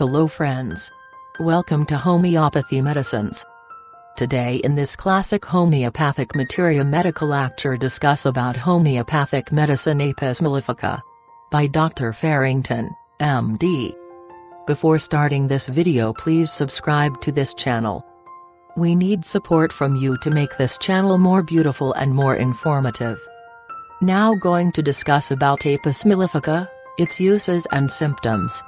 Hello friends. Welcome to Homeopathy Medicines. Today in this classic Homeopathic Materia Medica lecture discuss about homeopathic medicine Apis mellifica by Dr. Farrington, MD. Before starting this video, please subscribe to this channel. We need support from you to make this channel more beautiful and more informative. Now going to discuss about Apis mellifica, its uses and symptoms.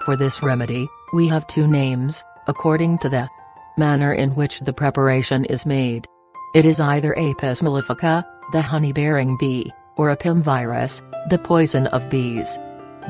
For this remedy, we have two names, according to the manner in which the preparation is made. It is either Apis mellifica, the honey-bearing bee, or Apimvirus, the poison of bees.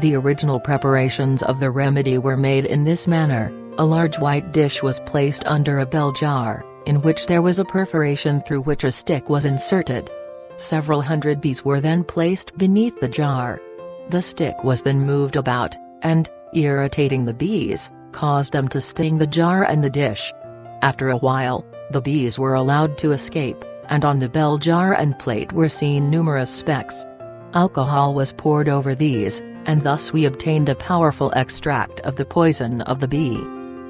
The original preparations of the remedy were made in this manner. A large white dish was placed under a bell jar, in which there was a perforation through which a stick was inserted. Several hundred bees were then placed beneath the jar. The stick was then moved about, and, irritating the bees, caused them to sting the jar and the dish. After a while, the bees were allowed to escape, and on the bell jar and plate were seen numerous specks. Alcohol was poured over these, and thus we obtained a powerful extract of the poison of the bee.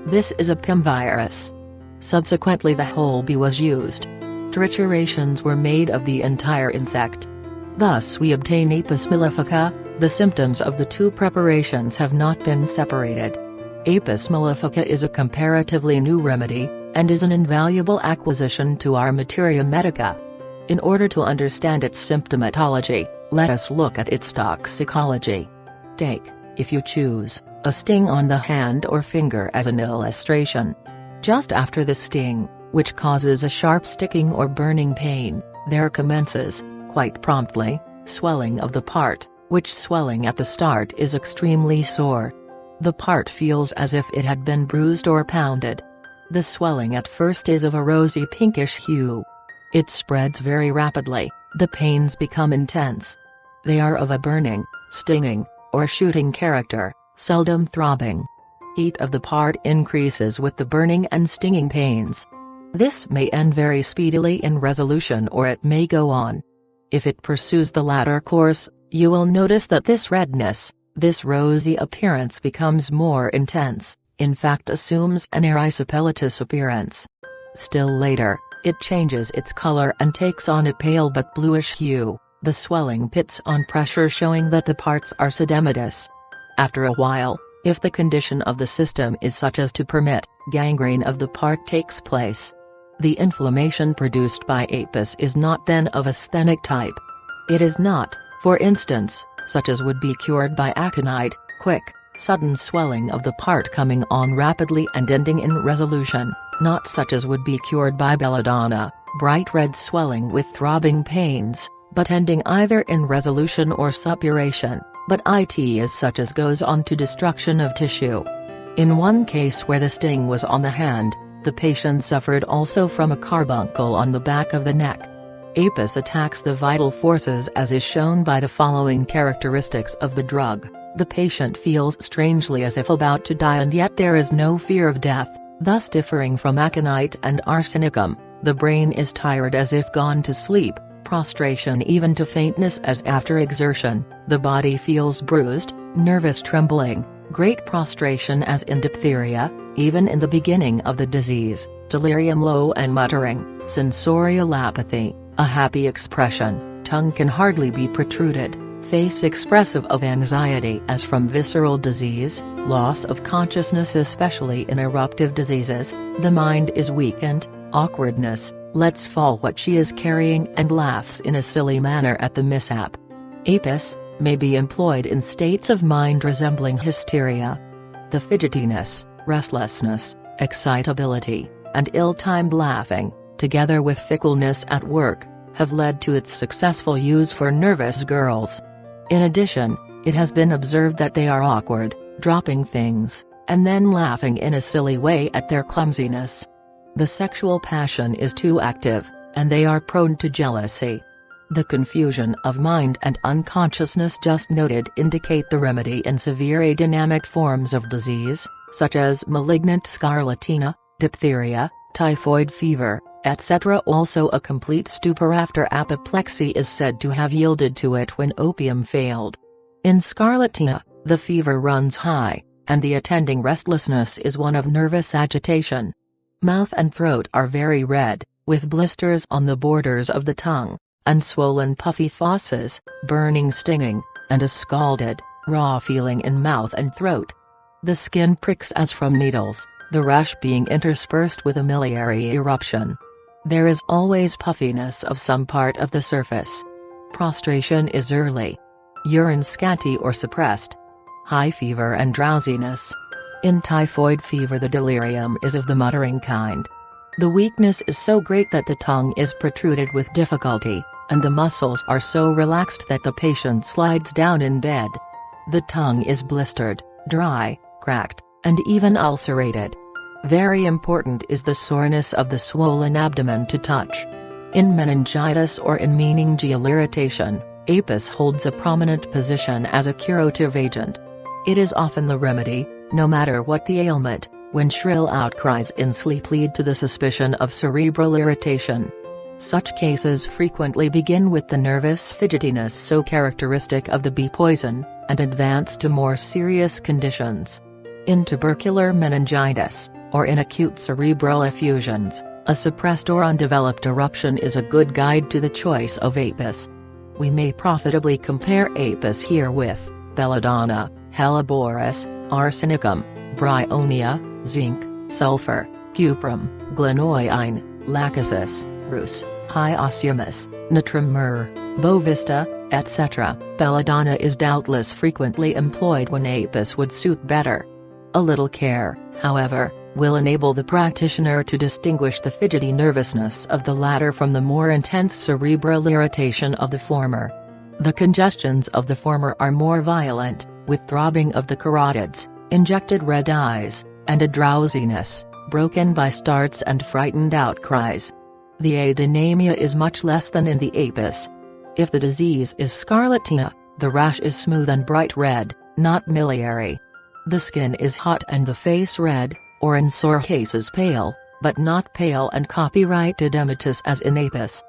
This is Apimvirus. Subsequently the whole bee was used. Triturations were made of the entire insect. Thus we obtain Apis mellifica. The symptoms of the two preparations have not been separated. Apis mellifica is a comparatively new remedy, and is an invaluable acquisition to our Materia Medica. In order to understand its symptomatology, let us look at its toxicology. Take, if you choose, a sting on the hand or finger as an illustration. Just after the sting, which causes a sharp sticking or burning pain, there commences, quite promptly, swelling of the part, which swelling at the start is extremely sore. The part feels as if it had been bruised or pounded. The swelling at first is of a rosy pinkish hue. It spreads very rapidly, the pains become intense. They are of a burning, stinging, or shooting character, seldom throbbing. Heat of the part increases with the burning and stinging pains. This may end very speedily in resolution, or it may go on. If it pursues the latter course, you will notice that this redness, this rosy appearance becomes more intense, in fact assumes an erysipelatous appearance. Still later, it changes its color and takes on a pale but bluish hue, the swelling pits on pressure showing that the parts are sedematous. After a while, if the condition of the system is such as to permit, gangrene of the part takes place. The inflammation produced by Apis is not then of asthenic type. It is not, for instance, such as would be cured by aconite, quick, sudden swelling of the part coming on rapidly and ending in resolution, not such as would be cured by belladonna, bright red swelling with throbbing pains, but ending either in resolution or suppuration, but it is such as goes on to destruction of tissue. In one case where the sting was on the hand, the patient suffered also from a carbuncle on the back of the neck. Apis attacks the vital forces as is shown by the following characteristics of the drug. The patient feels strangely as if about to die, and yet there is no fear of death, thus differing from aconite and arsenicum. The brain is tired as if gone to sleep, prostration even to faintness as after exertion. The body feels bruised, nervous trembling, great prostration as in diphtheria, even in the beginning of the disease, delirium low and muttering, sensorial apathy, a happy expression, tongue can hardly be protruded, face expressive of anxiety as from visceral disease, loss of consciousness especially in eruptive diseases, the mind is weakened, awkwardness, lets fall what she is carrying and laughs in a silly manner at the mishap. Apis may be employed in states of mind resembling hysteria. The fidgetiness, restlessness, excitability, and ill-timed laughing, together with fickleness at work, have led to its successful use for nervous girls. In addition, it has been observed that they are awkward, dropping things, and then laughing in a silly way at their clumsiness. The sexual passion is too active, and they are prone to jealousy. The confusion of mind and unconsciousness just noted indicate the remedy in severe adynamic forms of disease, such as malignant scarlatina, diphtheria, typhoid fever, etc. Also a complete stupor after apoplexy is said to have yielded to it when opium failed. In scarlatina, the fever runs high, and the attending restlessness is one of nervous agitation. Mouth and throat are very red, with blisters on the borders of the tongue, and swollen puffy fauces, burning stinging, and a scalded, raw feeling in mouth and throat. The skin pricks as from needles, the rash being interspersed with a miliary eruption. There is always puffiness of some part of the surface. Prostration is early. Urine scanty or suppressed. High fever and drowsiness. In typhoid fever the delirium is of the muttering kind. The weakness is so great that the tongue is protruded with difficulty, and the muscles are so relaxed that the patient slides down in bed. The tongue is blistered, dry, cracked, and even ulcerated. Very important is the soreness of the swollen abdomen to touch. In meningitis or in meningeal irritation, apis holds a prominent position as a curative agent. It is often the remedy, no matter what the ailment, when shrill outcries in sleep lead to the suspicion of cerebral irritation. Such cases frequently begin with the nervous fidgetiness so characteristic of the bee poison, and advance to more serious conditions. In tubercular meningitis, or in acute cerebral effusions, a suppressed or undeveloped eruption is a good guide to the choice of apis. We may profitably compare apis here with Belladonna, Helleborus, Arsenicum, Bryonia, zinc, sulfur, cuprum, glenoyine, lachesis, rus, hyoscyamus, natrum myrrh, bovista, etc. Belladonna is doubtless frequently employed when apis would suit better. A little care, however, will enable the practitioner to distinguish the fidgety nervousness of the latter from the more intense cerebral irritation of the former. The congestions of the former are more violent, with throbbing of the carotids, injected red eyes, and a drowsiness, broken by starts and frightened outcries. The adenamia is much less than in the apis. If the disease is scarlatina, the rash is smooth and bright red, not miliary. The skin is hot and the face red, or in sore cases pale, but not pale and copyright edematous as in apis.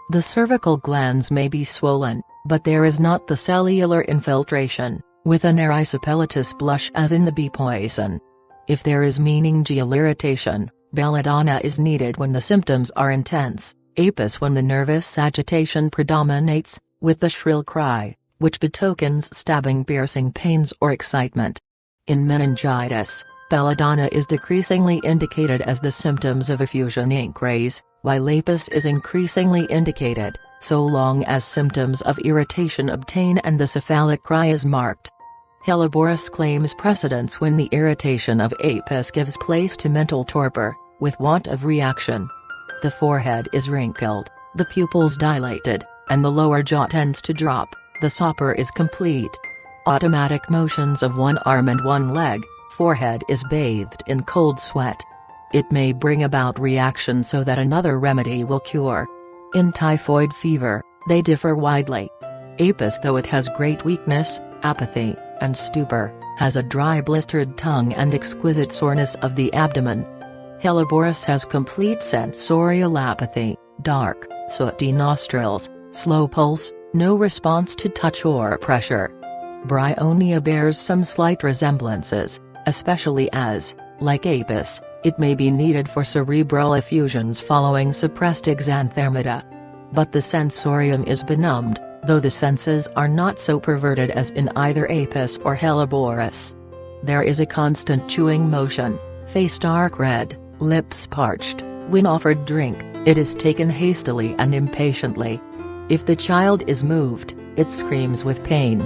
The cervical glands may be swollen, but there is not the cellular infiltration, with an erysipelatous blush as in the bee poison. If there is meningeal irritation, belladonna is needed when the symptoms are intense, apis when the nervous agitation predominates, with the shrill cry, which betokens stabbing piercing pains or excitement. In meningitis, belladonna is decreasingly indicated as the symptoms of effusion increase, while apis is increasingly indicated, so long as symptoms of irritation obtain and the cephalic cry is marked. Helleborus claims precedence when the irritation of apis gives place to mental torpor, with want of reaction. The forehead is wrinkled, the pupils dilated, and the lower jaw tends to drop, the sopper is complete. Automatic motions of one arm and one leg, forehead is bathed in cold sweat. It may bring about reaction so that another remedy will cure. In typhoid fever, they differ widely. Apis, though it has great weakness, apathy, and stupor, has a dry blistered tongue and exquisite soreness of the abdomen. Helleborus has complete sensorial apathy, dark, sooty nostrils, slow pulse, no response to touch or pressure. Bryonia bears some slight resemblances, especially as, like apis, it may be needed for cerebral effusions following suppressed exanthermida. But the sensorium is benumbed, though the senses are not so perverted as in either apis or Helleborus. There is a constant chewing motion, face dark red, lips parched. When offered drink, it is taken hastily and impatiently. If the child is moved, it screams with pain.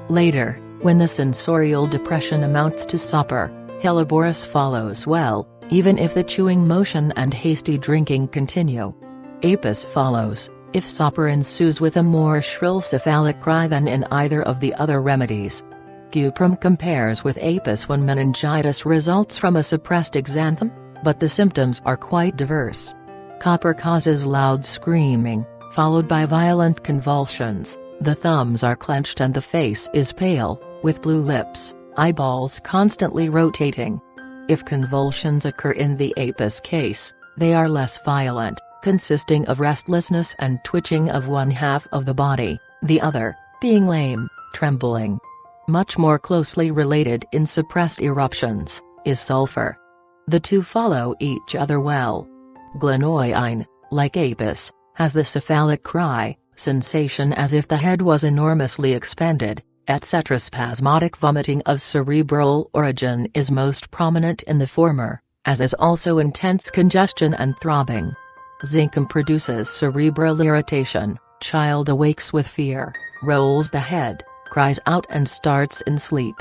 Later, when the sensorial depression amounts to sopor, Helleborus follows well, even if the chewing motion and hasty drinking continue. Apis follows, if sopor ensues with a more shrill cephalic cry than in either of the other remedies. Cuprum compares with apis when meningitis results from a suppressed exanthem, but the symptoms are quite diverse. Copper causes loud screaming, followed by violent convulsions. The thumbs are clenched and the face is pale, with blue lips, eyeballs constantly rotating. If convulsions occur in the apis case, they are less violent, consisting of restlessness and twitching of one half of the body, the other, being lame, trembling. Much more closely related in suppressed eruptions, is sulfur. The two follow each other well. Glenoyine, like apis, has the cephalic cry, sensation as if the head was enormously expanded, etc. Spasmodic vomiting of cerebral origin is most prominent in the former, as is also intense congestion and throbbing. Zincum produces cerebral irritation, child awakes with fear, rolls the head, cries out and starts in sleep.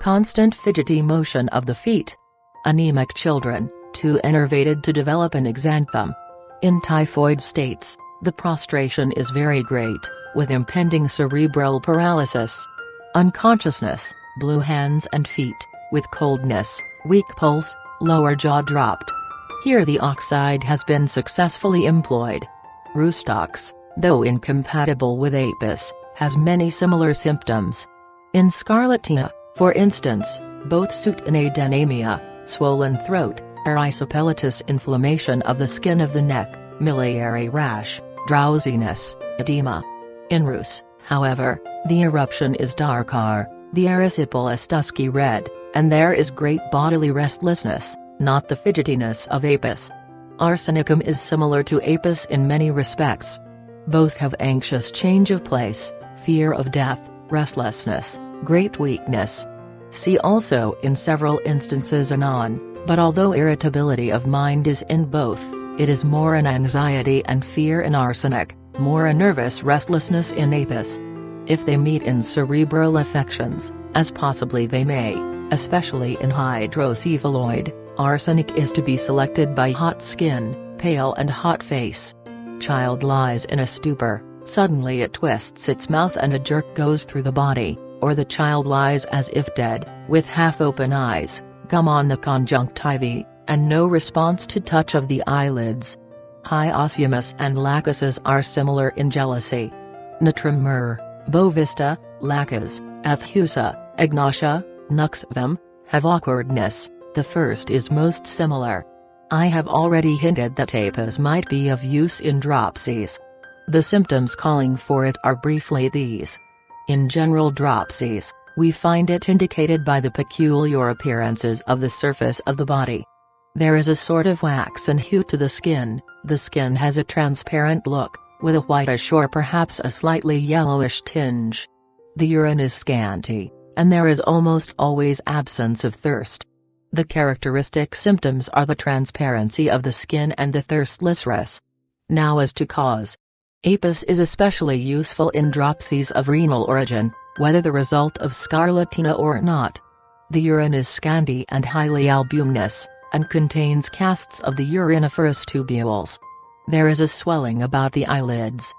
Constant fidgety motion of the feet. Anemic children, too enervated to develop an exanthem. In typhoid states, the prostration is very great, with impending cerebral paralysis. Unconsciousness, blue hands and feet, with coldness, weak pulse, lower jaw dropped. Here the oxide has been successfully employed. Rustox, though incompatible with apis, has many similar symptoms. In scarlatina, for instance, both suitinadenamia, swollen throat, erysipelatous inflammation of the skin of the neck, miliary rash, drowsiness, edema. In rus, however, the eruption is darker, the erysipelas dusky red, and there is great bodily restlessness, not the fidgetiness of apis. Arsenicum is similar to apis in many respects. Both have anxious change of place, fear of death, restlessness, great weakness. See also in several instances anon, but although irritability of mind is in both, it is more an anxiety and fear in arsenic, more a nervous restlessness in apis. If they meet in cerebral affections, as possibly they may, especially in hydrocephaloid, arsenic is to be selected by hot skin, pale and hot face. Child lies in a stupor, suddenly it twists its mouth and a jerk goes through the body, or the child lies as if dead, with half-open eyes, gum on the conjunctivae, and no response to touch of the eyelids. Hyoscyamus and lachesis are similar in jealousy. Natrum myrrh, bovista, lacas, athhusa, agnosia, nuxvim, have awkwardness, the first is most similar. I have already hinted that apis might be of use in dropsies. The symptoms calling for it are briefly these. In general dropsies, we find it indicated by the peculiar appearances of the surface of the body. There is a sort of waxen hue to the skin has a transparent look, with a whitish or perhaps a slightly yellowish tinge. The urine is scanty, and there is almost always absence of thirst. The characteristic symptoms are the transparency of the skin and the thirstlessness. Now as to cause. Apis is especially useful in dropsies of renal origin, whether the result of scarlatina or not. The urine is scanty and highly albuminous, and contains casts of the uriniferous tubules. There is a swelling about the eyelids.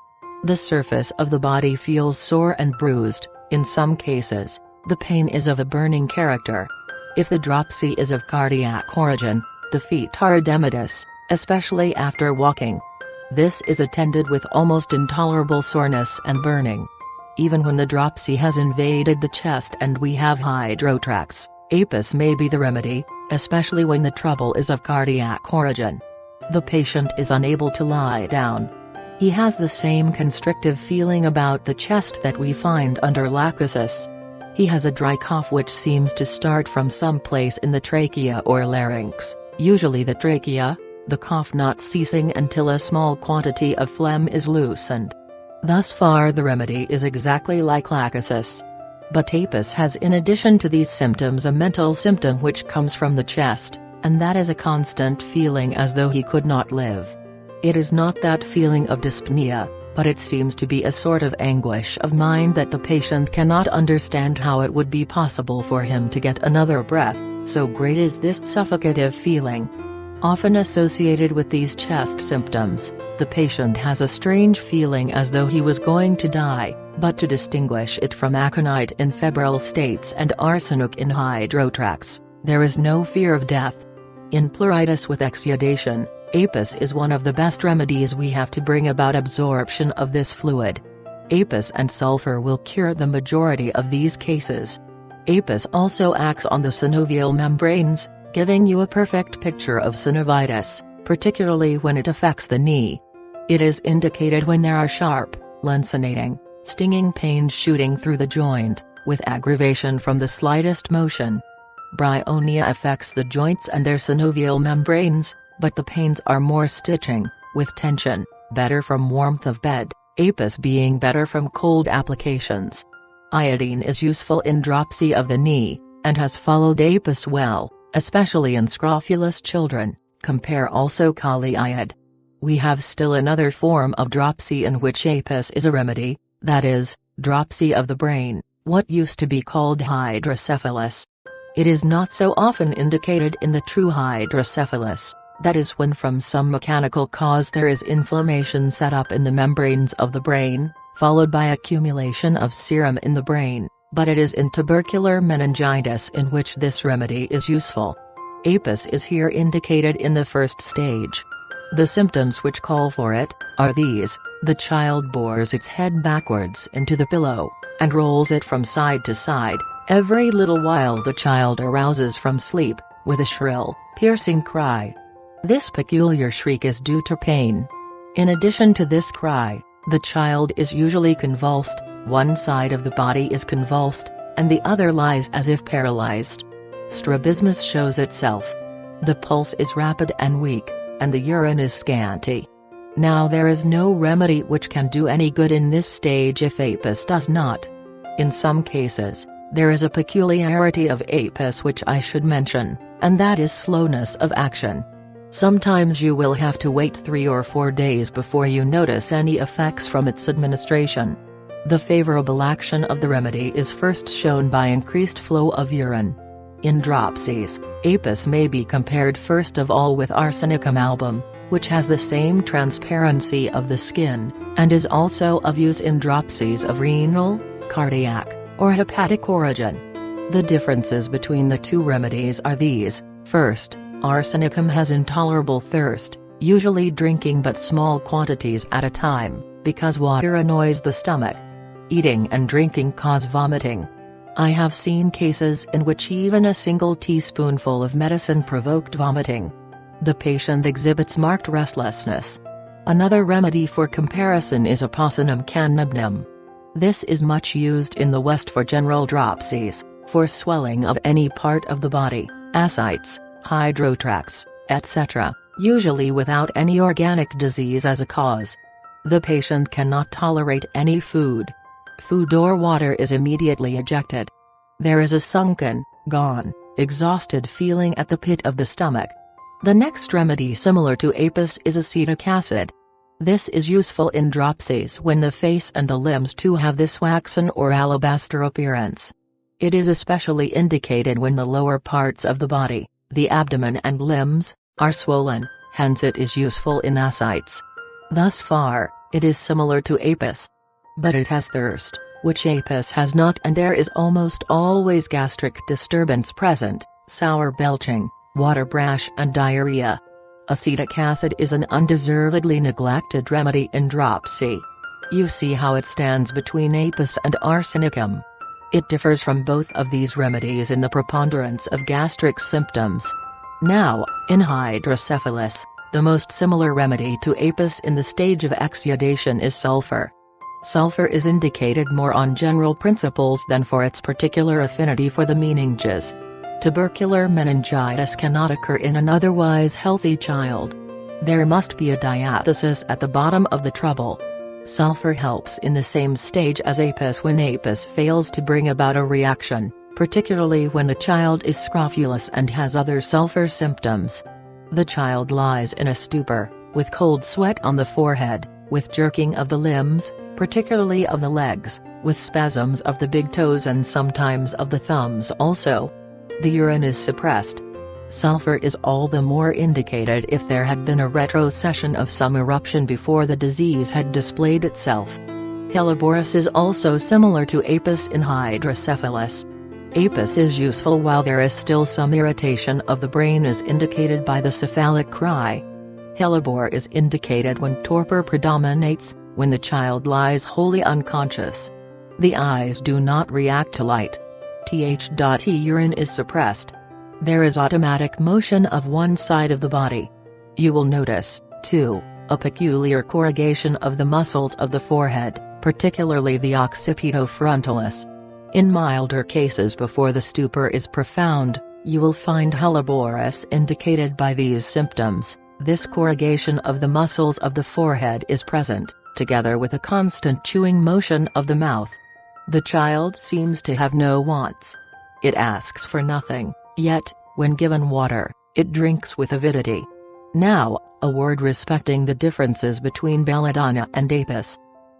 The surface of the body feels sore and bruised, in some cases, the pain is of a burning character. If the dropsy is of cardiac origin, the feet are edematous, especially after walking. This is attended with almost intolerable soreness and burning. Even when the dropsy has invaded the chest and we have hydrotrax, apis may be the remedy, especially when the trouble is of cardiac origin. The patient is unable to lie down. He has the same constrictive feeling about the chest that we find under lachesis. He has a dry cough which seems to start from some place in the trachea or larynx, usually the trachea, the cough not ceasing until a small quantity of phlegm is loosened. Thus far the remedy is exactly like lachesis. But apis has in addition to these symptoms a mental symptom which comes from the chest, and that is a constant feeling as though he could not live. It is not that feeling of dyspnea, but it seems to be a sort of anguish of mind that the patient cannot understand how it would be possible for him to get another breath, so great is this suffocative feeling. Often associated with these chest symptoms, the patient has a strange feeling as though he was going to die, but to distinguish it from aconite in febrile states and arsenic in hydrotrax, there is no fear of death. In pleuritis with exudation, apis is one of the best remedies we have to bring about absorption of this fluid. Apis and sulfur will cure the majority of these cases. Apis also acts on the synovial membranes, giving you a perfect picture of synovitis, particularly when it affects the knee. It is indicated when there are sharp, lancinating, stinging pains shooting through the joint, with aggravation from the slightest motion. Bryonia affects the joints and their synovial membranes, but the pains are more stitching, with tension, better from warmth of bed, apis being better from cold applications. Iodine is useful in dropsy of the knee, and has followed apis well, especially in scrofulous children. Compare also kali iod. We have still another form of dropsy in which apis is a remedy, that is, dropsy of the brain, what used to be called hydrocephalus. It is not so often indicated in the true hydrocephalus, that is when from some mechanical cause there is inflammation set up in the membranes of the brain, followed by accumulation of serum in the brain, but it is in tubercular meningitis in which this remedy is useful. Apis is here indicated in the first stage. The symptoms which call for it are these: the child bores its head backwards into the pillow, and rolls it from side to side. Every little while the child arouses from sleep, with a shrill, piercing cry. This peculiar shriek is due to pain. In addition to this cry, the child is usually convulsed, one side of the body is convulsed, and the other lies as if paralyzed. Strabismus shows itself. The pulse is rapid and weak, and the urine is scanty. Now there is no remedy which can do any good in this stage if apis does not. In some cases, there is a peculiarity of apis which I should mention, and that is slowness of action. Sometimes you will have to wait 3 or 4 days before you notice any effects from its administration. The favorable action of the remedy is first shown by increased flow of urine. In dropsies, apis may be compared first of all with Arsenicum album, which has the same transparency of the skin, and is also of use in dropsies of renal, cardiac, or hepatic origin. The differences between the two remedies are these: first, Arsenicum has intolerable thirst, usually drinking but small quantities at a time, because water annoys the stomach. Eating and drinking cause vomiting. I have seen cases in which even a single teaspoonful of medicine provoked vomiting. The patient exhibits marked restlessness. Another remedy for comparison is Aposinum cannabinum. This is much used in the West for general dropsies, for swelling of any part of the body, ascites, hydrotrax, etc., usually without any organic disease as a cause. The patient cannot tolerate any food. Food or water is immediately ejected. There is a sunken, gone, exhausted feeling at the pit of the stomach. The next remedy similar to apis is acetic acid. This is useful in dropsies when the face and the limbs too have this waxen or alabaster appearance. It is especially indicated when the lower parts of the body, the abdomen and limbs, are swollen, hence it is useful in ascites. Thus far, it is similar to apis. But it has thirst, which apis has not, and there is almost always gastric disturbance present, sour belching, water brash and diarrhea. Acetic acid is an undeservedly neglected remedy in dropsy. You see how it stands between apis and arsenicum. It differs from both of these remedies in the preponderance of gastric symptoms. Now, in hydrocephalus, the most similar remedy to apis in the stage of exudation is sulfur. Sulfur is indicated more on general principles than for its particular affinity for the meninges. Tubercular meningitis cannot occur in an otherwise healthy child. There must be a diathesis at the bottom of the trouble. Sulfur helps in the same stage as apis when apis fails to bring about a reaction, particularly when the child is scrofulous and has other sulfur symptoms. The child lies in a stupor, with cold sweat on the forehead, with jerking of the limbs, particularly of the legs, with spasms of the big toes and sometimes of the thumbs also. The urine is suppressed. Sulfur is all the more indicated if there had been a retrocession of some eruption before the disease had displayed itself. Helleboris is also similar to apis in hydrocephalus. Apis is useful while there is still some irritation of the brain as indicated by the cephalic cry. Hellebore is indicated when torpor predominates, when the child lies wholly unconscious. The eyes do not react to light. Urine is suppressed. There is automatic motion of one side of the body. You will notice, too, a peculiar corrugation of the muscles of the forehead, particularly the occipitofrontalis. In milder cases before the stupor is profound, you will find hellebores indicated by these symptoms. This corrugation of the muscles of the forehead is present, together with a constant chewing motion of the mouth. The child seems to have no wants. It asks for nothing, yet, when given water, it drinks with avidity. Now, a word respecting the differences between belladonna and apis.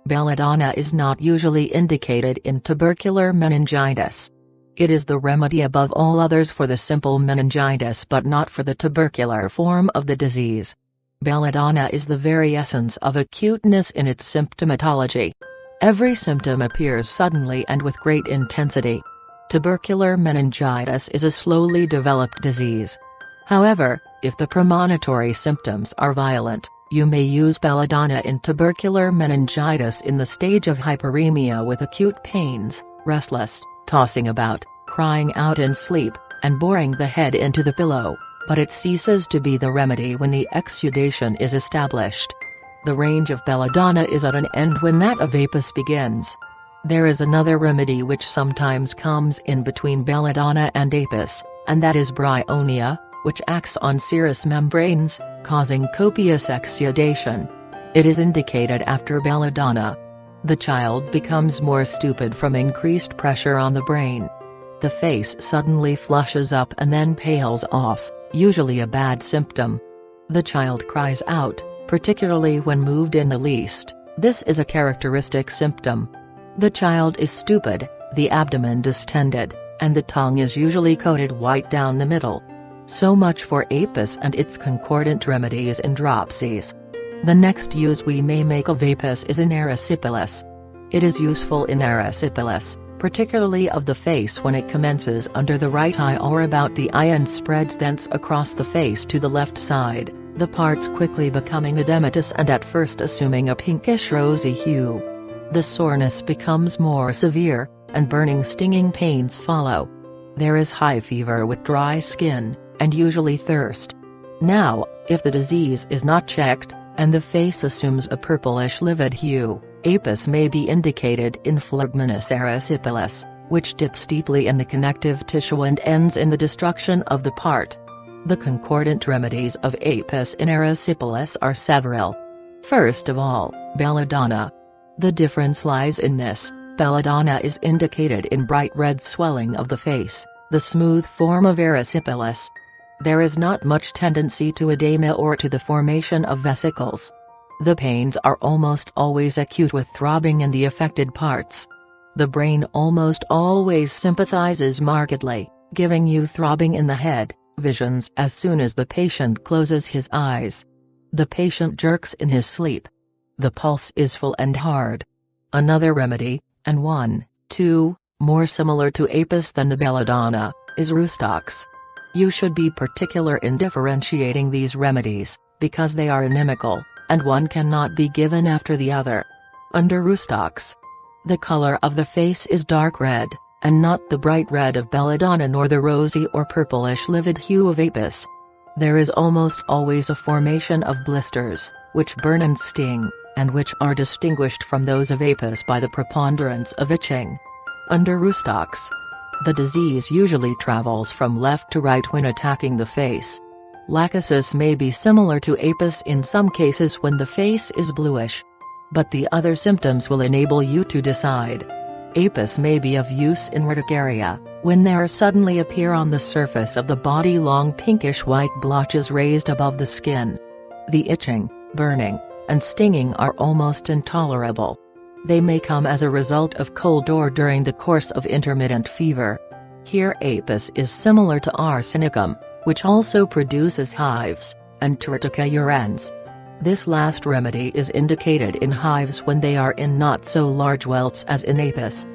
Belladonna is not usually indicated in tubercular meningitis. It is the remedy above all others for the simple meningitis but not for the tubercular form of the disease. Belladonna is the very essence of acuteness in its symptomatology. Every symptom appears suddenly and with great intensity. Tubercular meningitis is a slowly developed disease. However, if the premonitory symptoms are violent, you may use belladonna in tubercular meningitis in the stage of hyperemia with acute pains, restless, tossing about, crying out in sleep, and boring the head into the pillow, but it ceases to be the remedy when the exudation is established. The range of belladonna is at an end when that of apis begins. There is another remedy which sometimes comes in between belladonna and apis, and that is bryonia, which acts on serous membranes, causing copious exudation. It is indicated after belladonna. The child becomes more stupid from increased pressure on the brain. The face suddenly flushes up and then pales off, usually a bad symptom. The child cries out, particularly when moved in the least. This is a characteristic symptom. The child is stupid, the abdomen distended, and the tongue is usually coated white down the middle. So much for apis and its concordant remedies in dropsies. The next use we may make of apis is in Aerosyphilis. It is useful in Aerosyphilis, particularly of the face when it commences under the right eye or about the eye and spreads thence across the face to the left side, the parts quickly becoming edematous and at first assuming a pinkish rosy hue. The soreness becomes more severe, and burning stinging pains follow. There is high fever with dry skin, and usually thirst. Now, if the disease is not checked, and the face assumes a purplish livid hue, apis may be indicated in phlegmonous erysipelas, which dips deeply in the connective tissue and ends in the destruction of the part. The concordant remedies of apis in erysipelas are several. First of all, belladonna. The difference lies in this: belladonna is indicated in bright red swelling of the face, the smooth form of erysipelas. There is not much tendency to edema or to the formation of vesicles. The pains are almost always acute with throbbing in the affected parts. The brain almost always sympathizes markedly, giving you throbbing in the head, visions as soon as the patient closes his eyes. The patient jerks in his sleep. The pulse is full and hard. Another remedy, and one, too, more similar to apis than the belladonna, is rustox. You should be particular in differentiating these remedies, because they are inimical, and one cannot be given after the other. Under rustox, the color of the face is dark red, and not the bright red of belladonna nor the rosy or purplish livid hue of apis. There is almost always a formation of blisters, which burn and sting, and which are distinguished from those of apis by the preponderance of itching. Under rustox, the disease usually travels from left to right when attacking the face. Lachesis may be similar to apis in some cases when the face is bluish. But the other symptoms will enable you to decide. Apis may be of use in urticaria, when there suddenly appear on the surface of the body long pinkish white blotches raised above the skin. The itching, burning, and stinging are almost intolerable. They may come as a result of cold or during the course of intermittent fever. Here apis is similar to arsenicum, which also produces hives, and to urtica urans. This last remedy is indicated in hives when they are in not so large welts as in apis.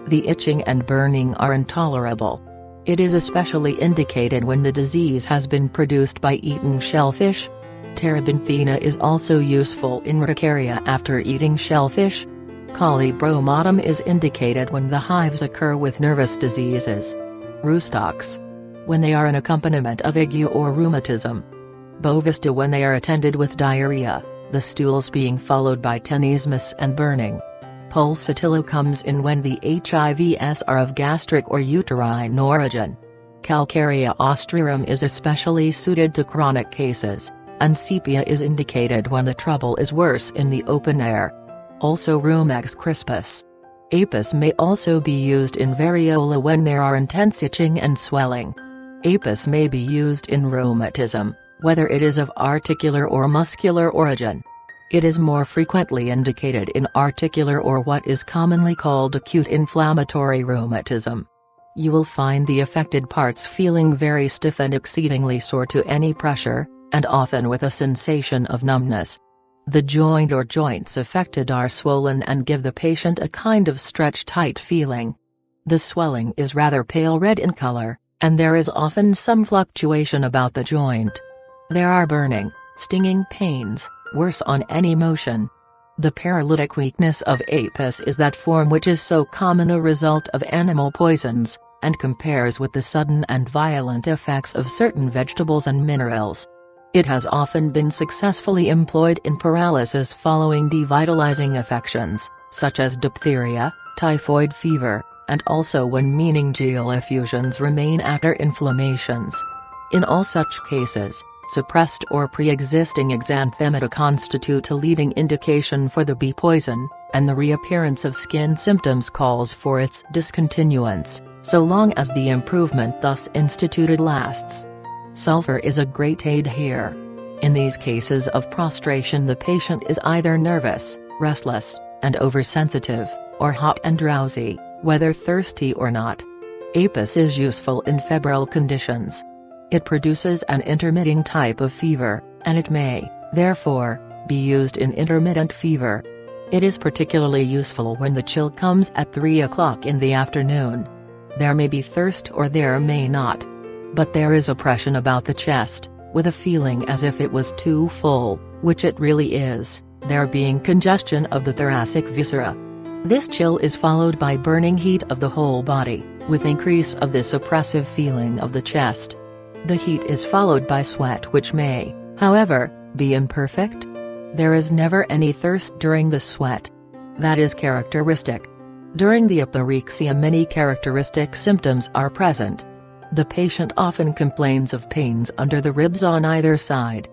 The itching and burning are intolerable. It is especially indicated when the disease has been produced by eaten shellfish. Terebinthina is also useful in urticaria after eating shellfish. Colibromatum is indicated when the hives occur with nervous diseases. Rustox, when they are an accompaniment of ague or rheumatism. Bovista when they are attended with diarrhea, the stools being followed by tenesmus and burning. Pulsatilla comes in when the HIVs are of gastric or uterine origin. Calcarea austrarum is especially suited to chronic cases, and sepia is indicated when the trouble is worse in the open air. Also Rumex crispus. Apis may also be used in variola when there are intense itching and swelling. Apis may be used in rheumatism, whether it is of articular or muscular origin. It is more frequently indicated in articular or what is commonly called acute inflammatory rheumatism. You will find the affected parts feeling very stiff and exceedingly sore to any pressure, and often with a sensation of numbness. The joint or joints affected are swollen and give the patient a kind of stretch-tight feeling. The swelling is rather pale red in color, and there is often some fluctuation about the joint. There are burning, stinging pains, worse on any motion. The paralytic weakness of apis is that form which is so common a result of animal poisons, and compares with the sudden and violent effects of certain vegetables and minerals. It has often been successfully employed in paralysis following devitalizing affections, such as diphtheria, typhoid fever, and also when meningeal effusions remain after inflammations. In all such cases, suppressed or pre-existing exanthemata constitute a leading indication for the bee poison, and the reappearance of skin symptoms calls for its discontinuance, so long as the improvement thus instituted lasts. Sulfur is a great aid here. In these cases of prostration the patient is either nervous, restless, and oversensitive, or hot and drowsy, whether thirsty or not. Apis is useful in febrile conditions. It produces an intermitting type of fever, and it may, therefore, be used in intermittent fever. It is particularly useful when the chill comes at 3 o'clock in the afternoon. There may be thirst or there may not. But there is oppression about the chest, with a feeling as if it was too full, which it really is, there being congestion of the thoracic viscera. This chill is followed by burning heat of the whole body, with increase of this oppressive feeling of the chest. The heat is followed by sweat which may, however, be imperfect. There is never any thirst during the sweat. That is characteristic. During the aporexia many characteristic symptoms are present. The patient often complains of pains under the ribs on either side.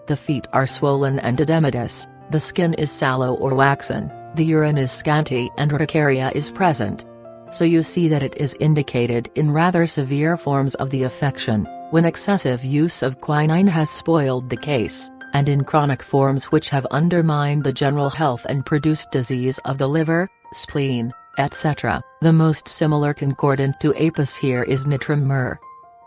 The feet are swollen and edematous, the skin is sallow or waxen, the urine is scanty and urticaria is present. So you see that it is indicated in rather severe forms of the affection, when excessive use of quinine has spoiled the case, and in chronic forms which have undermined the general health and produced disease of the liver, spleen, etc. The most similar concordant to apis here is nitrum myrrh.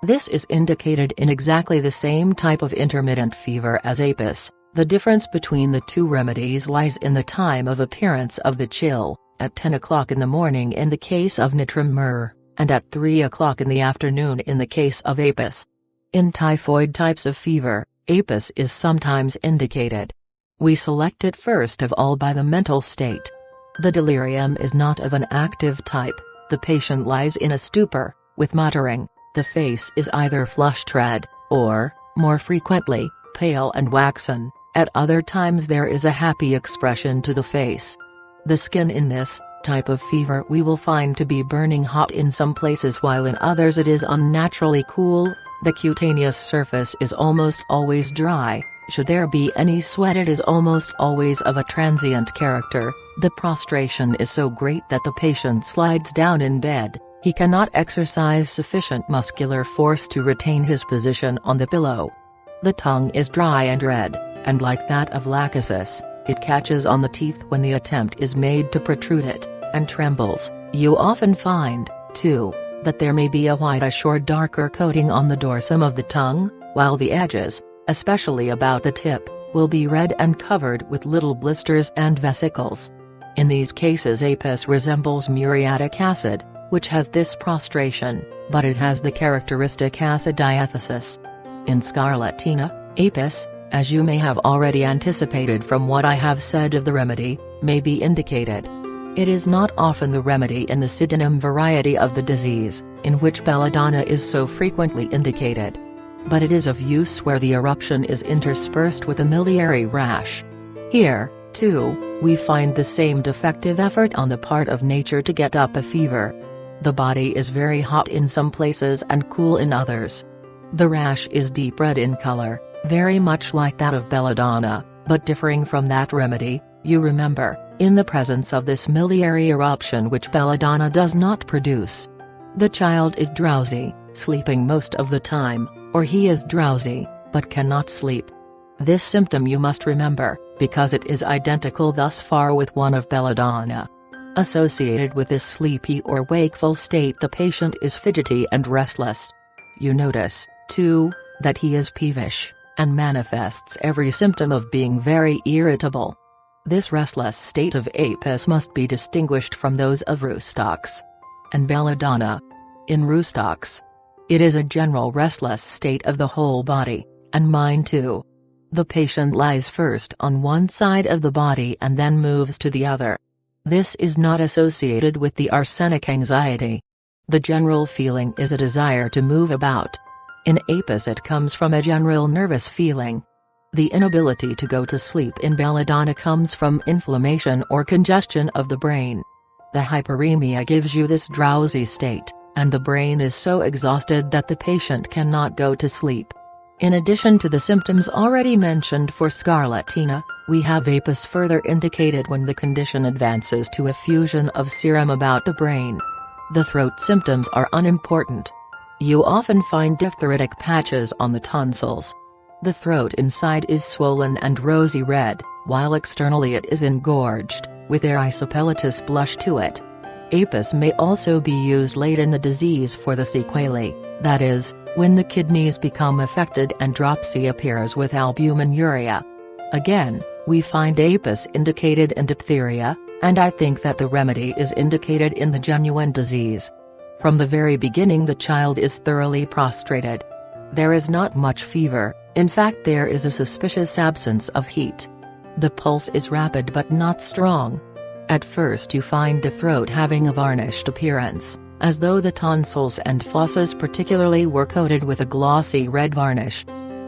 This is indicated in exactly the same type of intermittent fever as apis. The difference between the two remedies lies in the time of appearance of the chill, at 10 o'clock in the morning in the case of nitrum myrrh, and at 3 o'clock in the afternoon in the case of apis. In typhoid types of fever, apis is sometimes indicated. We select it first of all by the mental state. The delirium is not of an active type, the patient lies in a stupor, with muttering, the face is either flushed red, or, more frequently, pale and waxen, at other times there is a happy expression to the face. The skin in this type of fever we will find to be burning hot in some places while in others it is unnaturally cool, the cutaneous surface is almost always dry, should there be any sweat it is almost always of a transient character. The prostration is so great that the patient slides down in bed, he cannot exercise sufficient muscular force to retain his position on the pillow. The tongue is dry and red, and like that of lachesis, it catches on the teeth when the attempt is made to protrude it, and trembles. You often find, too, that there may be a whitish or darker coating on the dorsum of the tongue, while the edges, especially about the tip, will be red and covered with little blisters and vesicles. In these cases apis resembles muriatic acid, which has this prostration, but it has the characteristic acid diathesis. In scarlatina, apis, as you may have already anticipated from what I have said of the remedy, may be indicated. It is not often the remedy in the Sydenham variety of the disease, in which belladonna is so frequently indicated. But it is of use where the eruption is interspersed with a miliary rash. Here, 2, we find the same defective effort on the part of nature to get up a fever. The body is very hot in some places and cool in others. The rash is deep red in color, very much like that of Belladonna, but differing from that remedy, you remember, in the presence of this miliary eruption which Belladonna does not produce. The child is drowsy, sleeping most of the time, or he is drowsy, but cannot sleep. This symptom you must remember, because it is identical thus far with one of Belladonna. Associated with this sleepy or wakeful state, the patient is fidgety and restless. You notice, too, that he is peevish, and manifests every symptom of being very irritable. This restless state of apis must be distinguished from those of Rustox and Belladonna. In Rustox, it is a general restless state of the whole body, and mind too. The patient lies first on one side of the body and then moves to the other. This is not associated with the arsenic anxiety. The general feeling is a desire to move about. In apis it comes from a general nervous feeling. The inability to go to sleep in Belladonna comes from inflammation or congestion of the brain. The hyperemia gives you this drowsy state, and the brain is so exhausted that the patient cannot go to sleep. In addition to the symptoms already mentioned for scarlatina, we have apis further indicated when the condition advances to effusion of serum about the brain. The throat symptoms are unimportant. You often find diphtheritic patches on the tonsils. The throat inside is swollen and rosy red, while externally it is engorged, with erysipelatous blush to it. Apis may also be used late in the disease for the sequelae, that is, when the kidneys become affected and dropsy appears with albuminuria. Again, we find apis indicated in diphtheria, and I think that the remedy is indicated in the genuine disease. From the very beginning the child is thoroughly prostrated. There is not much fever, in fact there is a suspicious absence of heat. The pulse is rapid but not strong. At first you find the throat having a varnished appearance, as though the tonsils and fosses particularly were coated with a glossy red varnish.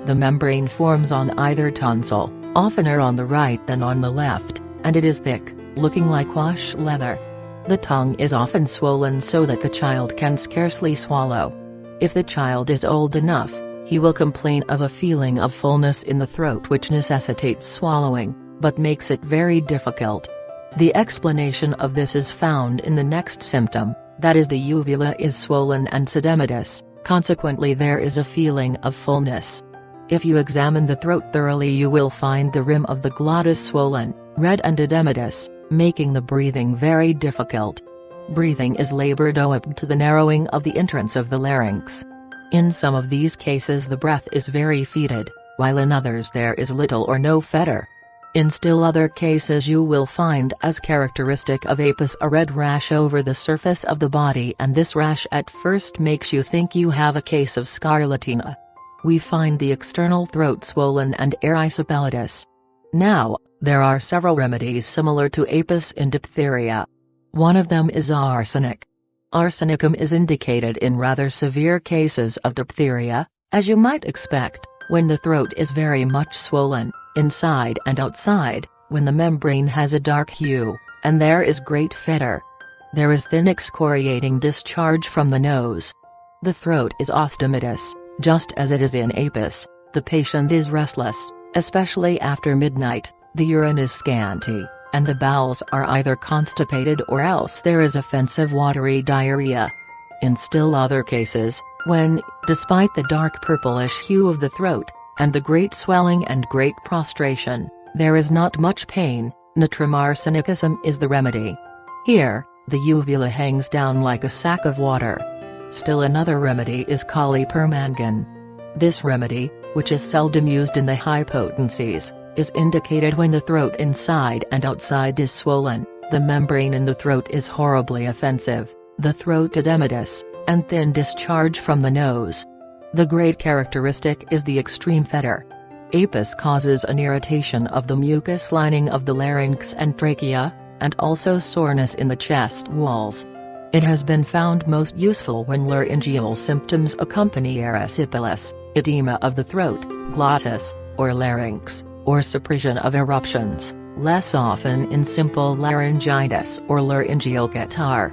The membrane forms on either tonsil, oftener on the right than on the left, and it is thick, looking like wash leather. The tongue is often swollen so that the child can scarcely swallow. If the child is old enough, he will complain of a feeling of fullness in the throat which necessitates swallowing, but makes it very difficult. The explanation of this is found in the next symptom, that is the uvula is swollen and sedematous, consequently there is a feeling of fullness. If you examine the throat thoroughly you will find the rim of the glottis swollen, red and edematous, making the breathing very difficult. Breathing is labored owing to the narrowing of the entrance of the larynx. In some of these cases the breath is very fetid, while in others there is little or no fetor. In still other cases you will find as characteristic of apis a red rash over the surface of the body, and this rash at first makes you think you have a case of scarlatina. We find the external throat swollen and erysipelatous. Now, there are several remedies similar to apis in diphtheria. One of them is arsenic. Arsenicum is indicated in rather severe cases of diphtheria, as you might expect, when the throat is very much swollen, inside and outside, when the membrane has a dark hue, and there is great fetor. There is thin excoriating discharge from the nose. The throat is ostomatous, just as it is in apis. The patient is restless, especially after midnight, the urine is scanty, and the bowels are either constipated or else there is offensive watery diarrhea. In still other cases, when, despite the dark purplish hue of the throat, and the great swelling and great prostration, there is not much pain, natrum arsenicum is the remedy. Here, the uvula hangs down like a sack of water. Still another remedy is colipermangan. This remedy, which is seldom used in the high potencies, is indicated when the throat inside and outside is swollen, the membrane in the throat is horribly offensive, the throat edematous, and thin discharge from the nose. The great characteristic is the extreme fetor. Apis causes an irritation of the mucous lining of the larynx and trachea, and also soreness in the chest walls. It has been found most useful when laryngeal symptoms accompany Aerosyphilis, edema of the throat, glottis, or larynx, or suppression of eruptions. less often in simple laryngitis or laryngeal catarrh.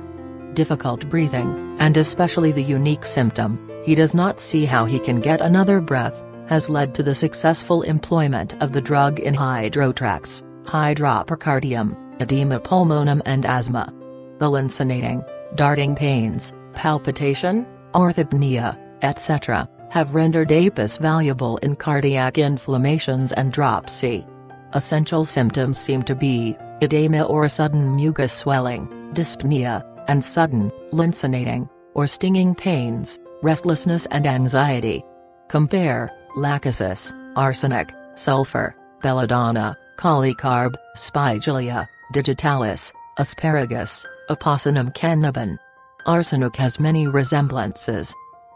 Difficult breathing, and especially the unique symptom, he does not see how he can get another breath, has led to the successful employment of the drug in hydrotrax, hydropercardium, edema pulmonum and asthma. The lancinating, darting pains, palpitation, orthopnea, etc., have rendered apis valuable in cardiac inflammations and dropsy. Essential symptoms seem to be edema or sudden mucus swelling, dyspnea, and sudden, lancinating, or stinging pains, restlessness and anxiety. Compare lachesis, arsenic, sulfur, belladonna, polycarb, spigelia, digitalis, asparagus, opossum cannabin. Arsenic has many resemblances.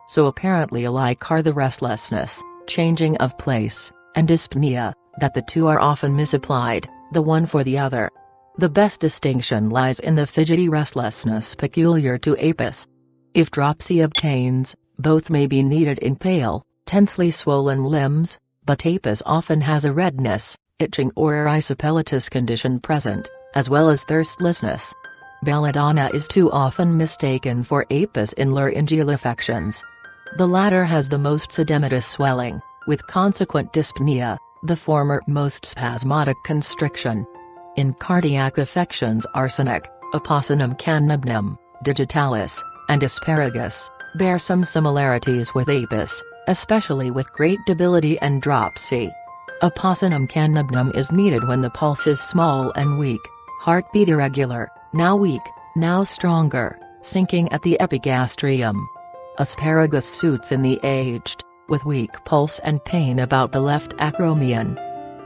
So apparently alike are the restlessness, changing of place, and dyspnea, that the two are often misapplied, the one for the other. The best distinction lies in the fidgety restlessness peculiar to apis. If dropsy obtains, both may be needed in pale, tensely swollen limbs, but apis often has a redness, itching or erysipelatous condition present, as well as thirstlessness. Belladonna is too often mistaken for apis in laryngeal affections. The latter has the most sedematous swelling, with consequent dyspnea, the former most spasmodic constriction. In cardiac affections arsenic, opossum cannabinum, digitalis, and asparagus, bear some similarities with apis, especially with great debility and dropsy. Opossum cannabinum is needed when the pulse is small and weak, heartbeat irregular, now weak, now stronger, sinking at the epigastrium. Asparagus suits in the aged, with weak pulse and pain about the left acromion.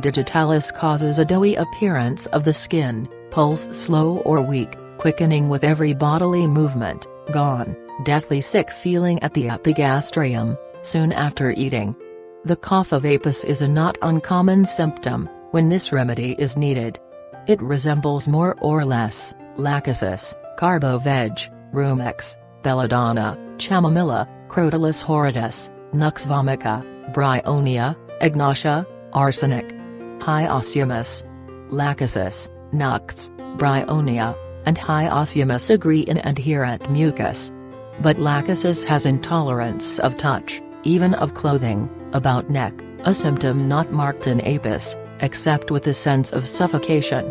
Digitalis causes a doughy appearance of the skin, pulse slow or weak, quickening with every bodily movement, gone, deathly sick feeling at the epigastrium, soon after eating. The cough of apis is a not uncommon symptom, when this remedy is needed. It resembles more or less lachesis, carbo-veg, rumex, belladonna, chamomilla, crotalus horridus, nux vomica, bryonia, ignatia, arsenic. Hyoscyamus. Lachesis, nux, bryonia, and hyoscyamus agree in adherent mucus. But lachesis has intolerance of touch, even of clothing, about neck, a symptom not marked in apis, except with a sense of suffocation.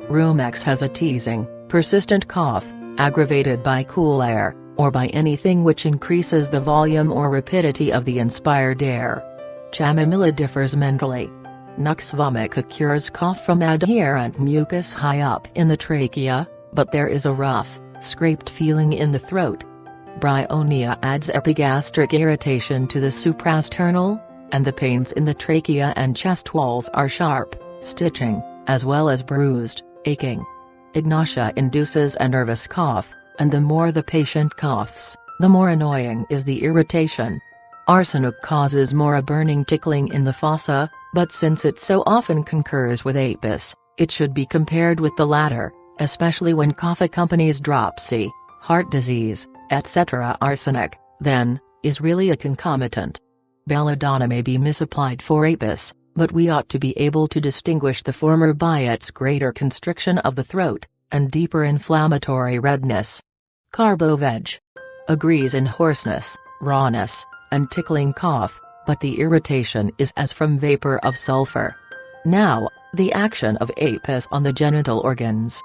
Rumex has a teasing, persistent cough, aggravated by cool air, or by anything which increases the volume or rapidity of the inspired air. Chamomilla differs mentally. Nux vomica cures cough from adherent mucus high up in the trachea, but there is a rough, scraped feeling in the throat. Bryonia adds epigastric irritation to the suprasternal, and the pains in the trachea and chest walls are sharp, stitching, as well as bruised, aching. Ignatia induces a nervous cough, and the more the patient coughs, the more annoying is the irritation. Arsenic causes more a burning tickling in the fossa, but since it so often concurs with apis, it should be compared with the latter, especially when cough accompanies dropsy, heart disease, etc. Arsenic, then, is really a concomitant. Belladonna may be misapplied for apis, but we ought to be able to distinguish the former by its greater constriction of the throat, and deeper inflammatory redness. Carbo-veg agrees in hoarseness, rawness, and tickling cough, but the irritation is as from vapor of sulfur. Now, the action of apis on the genital organs.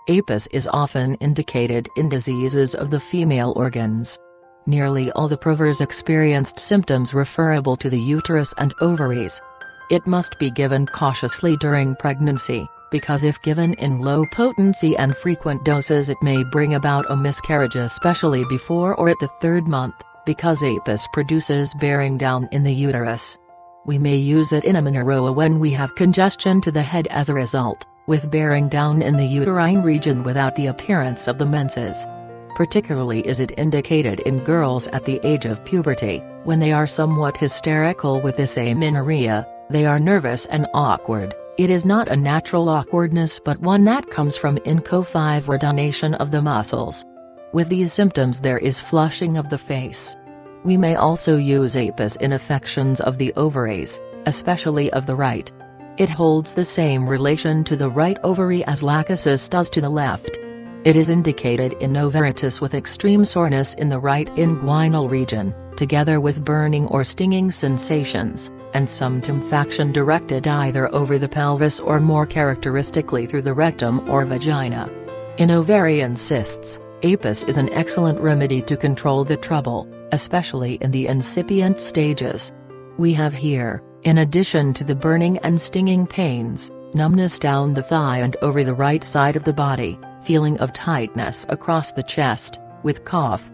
Apis is often indicated in diseases of the female organs. Nearly all the provers experienced symptoms referable to the uterus and ovaries. It must be given cautiously during pregnancy, because if given in low potency and frequent doses it may bring about a miscarriage, especially before or at the 3rd month, because apis produces bearing down in the uterus. We may use it in amenorrhea when we have congestion to the head as a result, with bearing down in the uterine region without the appearance of the menses. Particularly is it indicated in girls at the age of puberty, when they are somewhat hysterical with this amenorrhea, they are nervous and awkward. It is not a natural awkwardness but one that comes from incofiveridination of the muscles. With these symptoms there is flushing of the face. We may also use apis in affections of the ovaries, especially of the right. It holds the same relation to the right ovary as lachesis does to the left. It is indicated in novaritis with extreme soreness in the right inguinal region, together with burning or stinging sensations, and some tumefaction directed either over the pelvis or more characteristically through the rectum or vagina. In ovarian cysts, Apis is an excellent remedy to control the trouble, especially in the incipient stages. We have here, in addition to the burning and stinging pains, numbness down the thigh and over the right side of the body, feeling of tightness across the chest, with cough.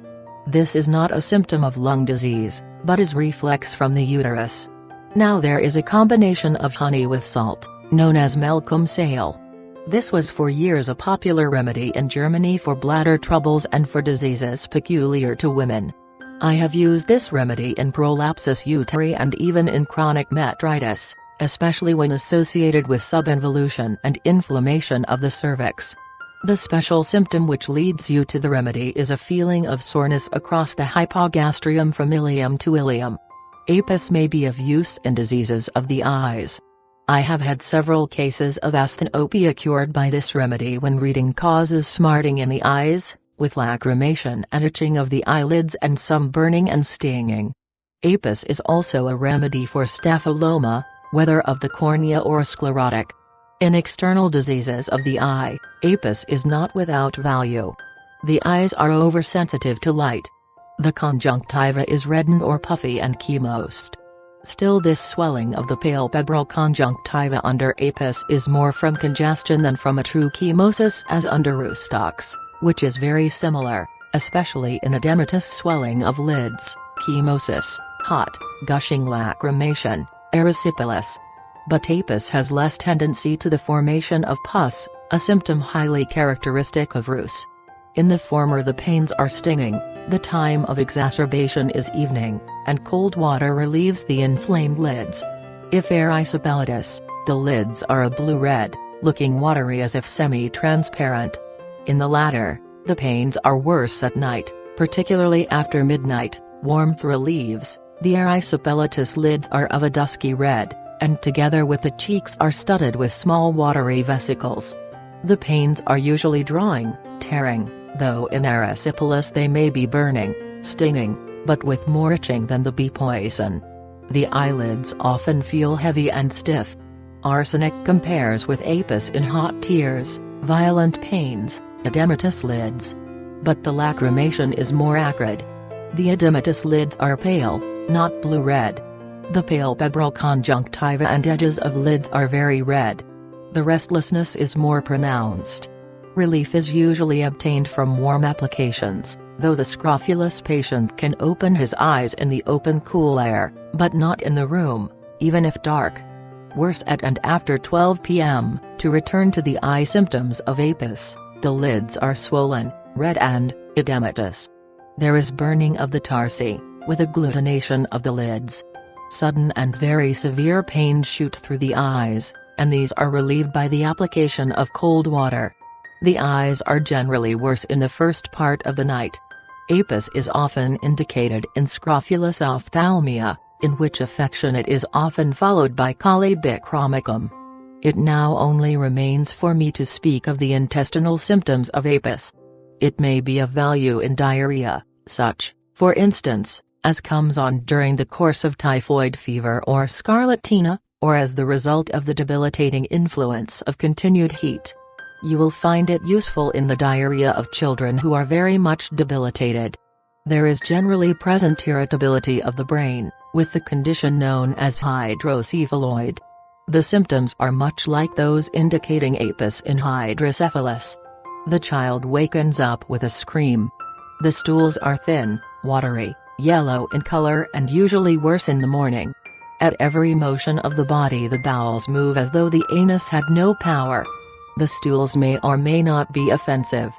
This is not a symptom of lung disease, but is reflex from the uterus. Now there is a combination of honey with salt, known as Melkum sale. This was for years a popular remedy in Germany for bladder troubles and for diseases peculiar to women. I have used this remedy in prolapsus uteri and even in chronic metritis, especially when associated with subinvolution and inflammation of the cervix. The special symptom which leads you to the remedy is a feeling of soreness across the hypogastrium from ilium to ilium. Apis may be of use in diseases of the eyes. I have had several cases of asthenopia cured by this remedy when reading causes smarting in the eyes, with lacrimation and itching of the eyelids and some burning and stinging. Apis is also a remedy for staphyloma, whether of the cornea or sclerotic. In external diseases of the eye, Apis is not without value. The eyes are oversensitive to light. The conjunctiva is reddened or puffy and chemosed. Still, this swelling of the palpebral conjunctiva under Apis is more from congestion than from a true chemosis as under Roustox, which is very similar, especially in edematous swelling of lids, chemosis, hot, gushing lacrimation, Aerosyphilis. But Apis has less tendency to the formation of pus, a symptom highly characteristic of Rous. In the former the pains are stinging, the time of exacerbation is evening, and cold water relieves the inflamed lids. If erysipelatous, the lids are a blue-red, looking watery as if semi-transparent. In the latter, the pains are worse at night, particularly after midnight. Warmth relieves, the erysipelatous lids are of a dusky red, and together with the cheeks are studded with small watery vesicles. The pains are usually drawing, tearing, though in erysipelis they may be burning, stinging, but with more itching than the bee poison. The eyelids often feel heavy and stiff. Arsenic compares with Apis in hot tears, violent pains, edematous lids. But the lacrimation is more acrid. The edematous lids are pale, not blue-red. The palpebral conjunctiva and edges of lids are very red. The restlessness is more pronounced. Relief is usually obtained from warm applications, though the scrofulous patient can open his eyes in the open cool air, but not in the room, even if dark. Worse at and after 12 p.m., to return to the eye symptoms of Apis, the lids are swollen, red and edematous. There is burning of the tarsi, with agglutination of the lids. Sudden and very severe pains shoot through the eyes, and these are relieved by the application of cold water. The eyes are generally worse in the first part of the night. Apis is often indicated in scrofulous ophthalmia, in which affection it is often followed by cholebichromicum. It now only remains for me to speak of the intestinal symptoms of Apis. It may be of value in diarrhea, such, for instance, as comes on during the course of typhoid fever or scarlatina, or as the result of the debilitating influence of continued heat. You will find it useful in the diarrhea of children who are very much debilitated. There is generally present irritability of the brain, with the condition known as Hydrocephaloid. The symptoms are much like those indicating Apis in Hydrocephalus. The child wakens up with a scream. The stools are thin, watery, yellow in color and usually worse in the morning. At every motion of the body the bowels move as though the anus had no power. The stools may or may not be offensive.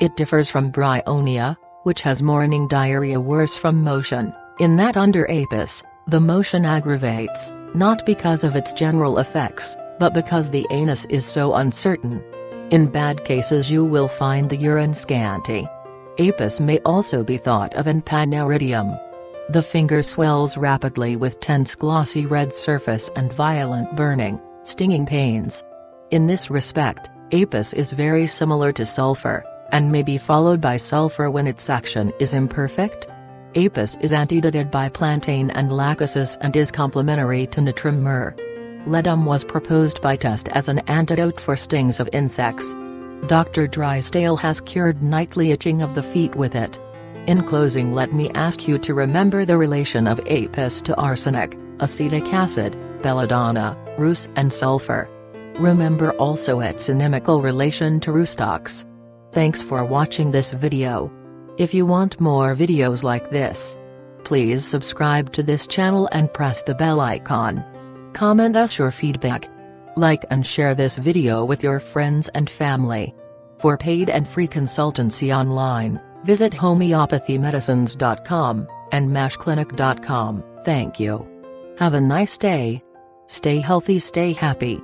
It differs from bryonia, which has morning diarrhea worse from motion, in that under Apis, the motion aggravates, not because of its general effects, but because the anus is so uncertain. In bad cases you will find the urine scanty. Apis may also be thought of in paneridium. The finger swells rapidly with tense glossy red surface and violent burning, Stinging pains. In this respect, apis is very similar to sulfur, and may be followed by sulfur when its action is imperfect. Apis is antidoted by plantain and lachesis and is complementary to natrum myrrh. Ledum was proposed by Test as an antidote for stings of insects. Dr. Drysdale has cured nightly itching of the feet with it. In closing, let me ask you to remember the relation of apis to arsenic, acetic acid, belladonna, rus and sulfur. Remember also its inimical relation to rustox. Thanks for watching this video. If you want more videos like this, please subscribe to this channel and press the bell icon. Comment us your feedback. Like and share this video with your friends and family. For paid and free consultancy online, visit homeopathymedicines.com and mashclinic.com. Thank you. Have a nice day. Stay healthy, stay happy.